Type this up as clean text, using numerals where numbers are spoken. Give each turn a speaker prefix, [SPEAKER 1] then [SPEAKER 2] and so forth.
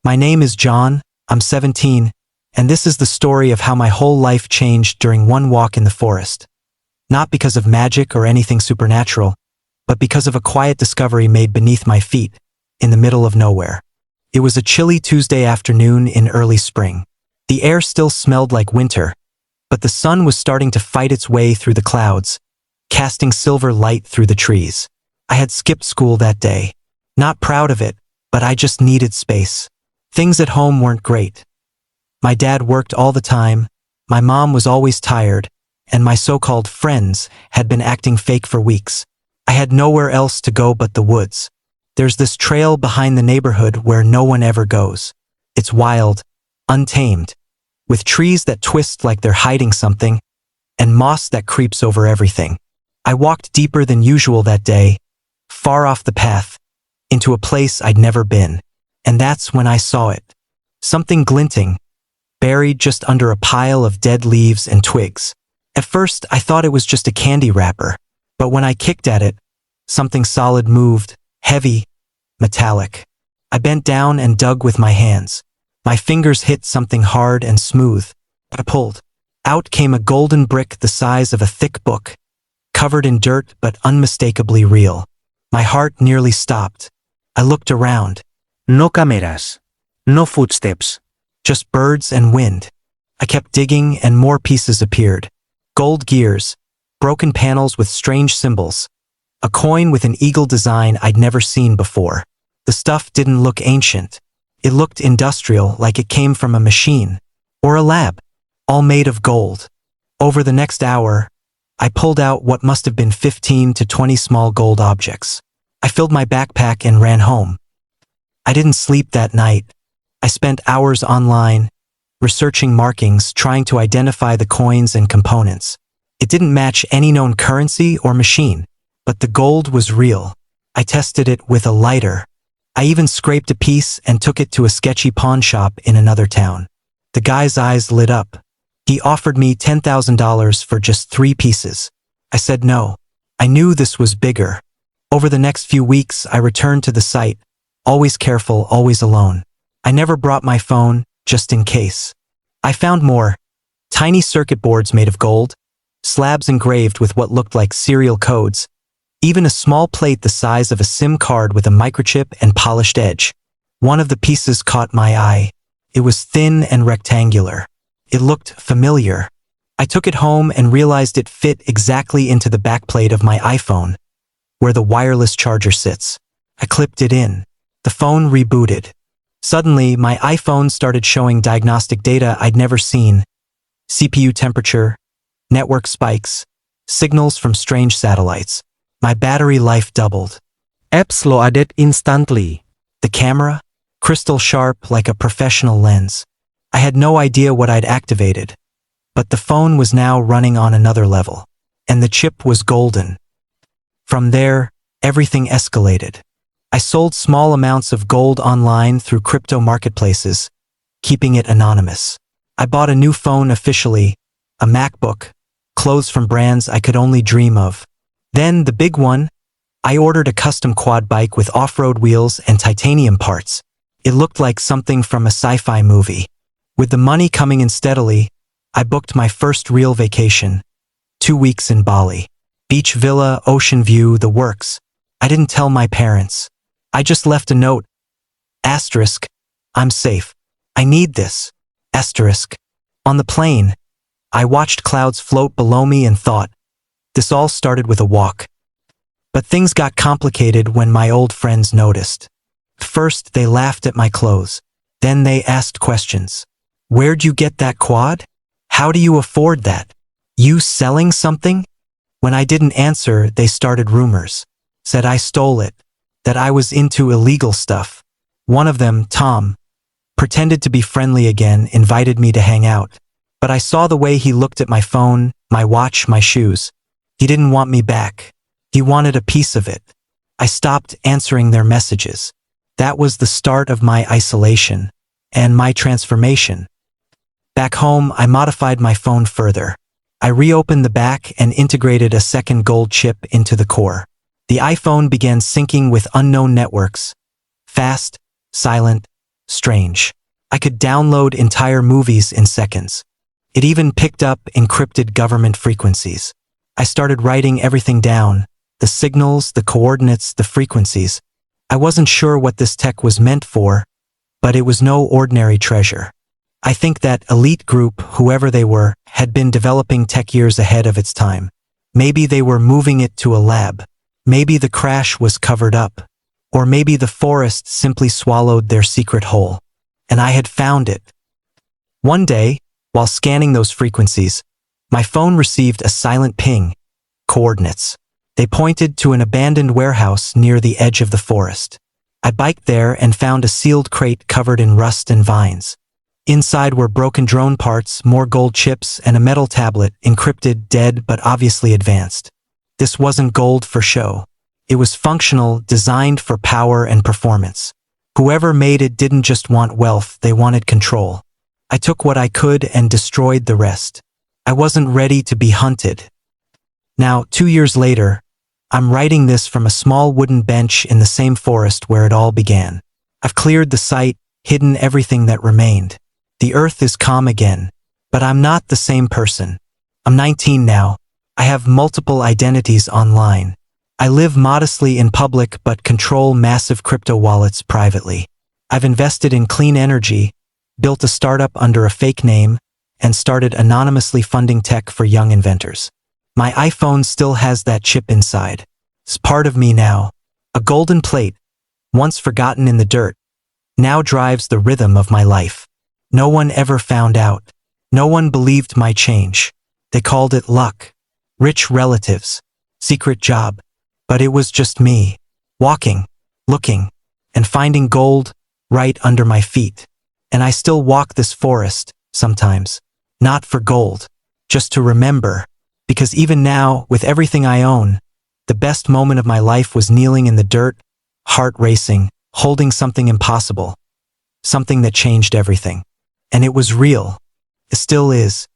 [SPEAKER 1] My name is John, I'm 17, and this is the story of how my whole life changed during one walk in the forest. Not because of magic or anything supernatural, but because of a quiet discovery made beneath my feet, in the middle of nowhere. It was a chilly Tuesday afternoon in early spring. The air still smelled like winter, but the sun was starting to fight its way through the clouds, casting silver light through the trees. I had skipped school that day. Not proud of it, but I just needed space. Things at home weren't great. My dad worked all the time, my mom was always tired, and my so-called friends had been acting fake for weeks. I had nowhere else to go but the woods. There's this trail behind the neighborhood where no one ever goes. It's wild, untamed, with trees that twist like they're hiding something, and moss that creeps over everything. I walked deeper than usual that day, far off the path, into a place I'd never been. And that's when I saw it. Something glinting, buried just under a pile of dead leaves and twigs. At first, I thought it was just a candy wrapper, but when I kicked at it, something solid moved, heavy, metallic. I bent down and dug with my hands. My fingers hit something hard and smooth. I pulled. Out came a golden brick the size of a thick book, covered in dirt but unmistakably real. My heart nearly stopped. I looked around.
[SPEAKER 2] No cameras. No footsteps.
[SPEAKER 1] Just birds and wind. I kept digging and more pieces appeared. Gold gears, broken panels with strange symbols, a coin with an eagle design I'd never seen before. The stuff didn't look ancient. It looked industrial, like it came from a machine or a lab, all made of gold. Over the next hour, I pulled out what must have been 15 to 20 small gold objects. I filled my backpack and ran home. I didn't sleep that night. I spent hours online, researching markings, trying to identify the coins and components. It didn't match any known currency or machine, but the gold was real. I tested it with a lighter. I even scraped a piece and took it to a sketchy pawn shop in another town. The guy's eyes lit up. He offered me $10,000 for just 3 pieces. I said no. I knew this was bigger. Over the next few weeks, I returned to the site, always careful, always alone. I never brought my phone, just in case. I found more. Tiny circuit boards made of gold, slabs engraved with what looked like serial codes, even a small plate the size of a SIM card with a microchip and polished edge. One of the pieces caught my eye. It was thin and rectangular. It looked familiar. I took it home and realized it fit exactly into the backplate of my iPhone, where the wireless charger sits. I clipped it in. The phone rebooted. Suddenly, my iPhone started showing diagnostic data I'd never seen. CPU temperature, network spikes, signals from strange satellites. My battery life doubled.
[SPEAKER 2] Apps loaded instantly.
[SPEAKER 1] The camera, crystal sharp like a professional lens. I had no idea what I'd activated, but the phone was now running on another level, and the chip was golden. From there, everything escalated. I sold small amounts of gold online through crypto marketplaces, keeping it anonymous. I bought a new phone officially, a MacBook, clothes from brands I could only dream of. Then, the big one, I ordered a custom quad bike with off-road wheels and titanium parts. It looked like something from a sci-fi movie. With the money coming in steadily, I booked my first real vacation. 2 weeks in Bali. Beach villa, ocean view, the works. I didn't tell my parents. I just left a note. Asterisk, I'm safe. I need this. Asterisk. On the plane, I watched clouds float below me and thought, this all started with a walk. But things got complicated when my old friends noticed. First, they laughed at my clothes. Then they asked questions. Where'd you get that quad? How do you afford that? You selling something? When I didn't answer, they started rumors. Said I stole it. That I was into illegal stuff. One of them, Tom, pretended to be friendly again, invited me to hang out. But I saw the way he looked at my phone, my watch, my shoes. He didn't want me back. He wanted a piece of it. I stopped answering their messages. That was the start of my isolation and my transformation. Back home, I modified my phone further. I reopened the back and integrated a second gold chip into the core. The iPhone began syncing with unknown networks. Fast, silent, Strange. I could download entire movies in seconds. It even picked up encrypted government frequencies. I started writing everything down, the signals, the coordinates, the frequencies. I wasn't sure what this tech was meant for, but it was no ordinary treasure. I think that elite group, whoever they were, had been developing tech years ahead of its time. Maybe they were moving it to a lab. Maybe the crash was covered up. Or maybe the forest simply swallowed their secret hole. And I had found it. One day, while scanning those frequencies, my phone received a silent ping. Coordinates. They pointed to an abandoned warehouse near the edge of the forest. I biked there and found a sealed crate covered in rust and vines. Inside were broken drone parts, more gold chips, and a metal tablet, encrypted, dead, but obviously advanced. This wasn't gold for show. It was functional, designed for power and performance. Whoever made it didn't just want wealth, they wanted control. I took what I could and destroyed the rest. I wasn't ready to be hunted. Now, 2 years later, I'm writing this from a small wooden bench in the same forest where it all began. I've cleared the site, hidden everything that remained. The earth is calm again, but I'm not the same person. I'm 19 now. I have multiple identities online. I live modestly in public but control massive crypto wallets privately. I've invested in clean energy, built a startup under a fake name, and started anonymously funding tech for young inventors. My iPhone still has that chip inside. It's part of me now. A golden plate, once forgotten in the dirt, now drives the rhythm of my life. No one ever found out. No one believed my change. They called it luck, rich relatives, secret job. But it was just me, walking, looking, and finding gold right under my feet. And I still walk this forest, sometimes, not for gold, just to remember. Because even now, with everything I own, the best moment of my life was kneeling in the dirt, heart racing, holding something impossible. Something that changed everything. And it was real. It still is.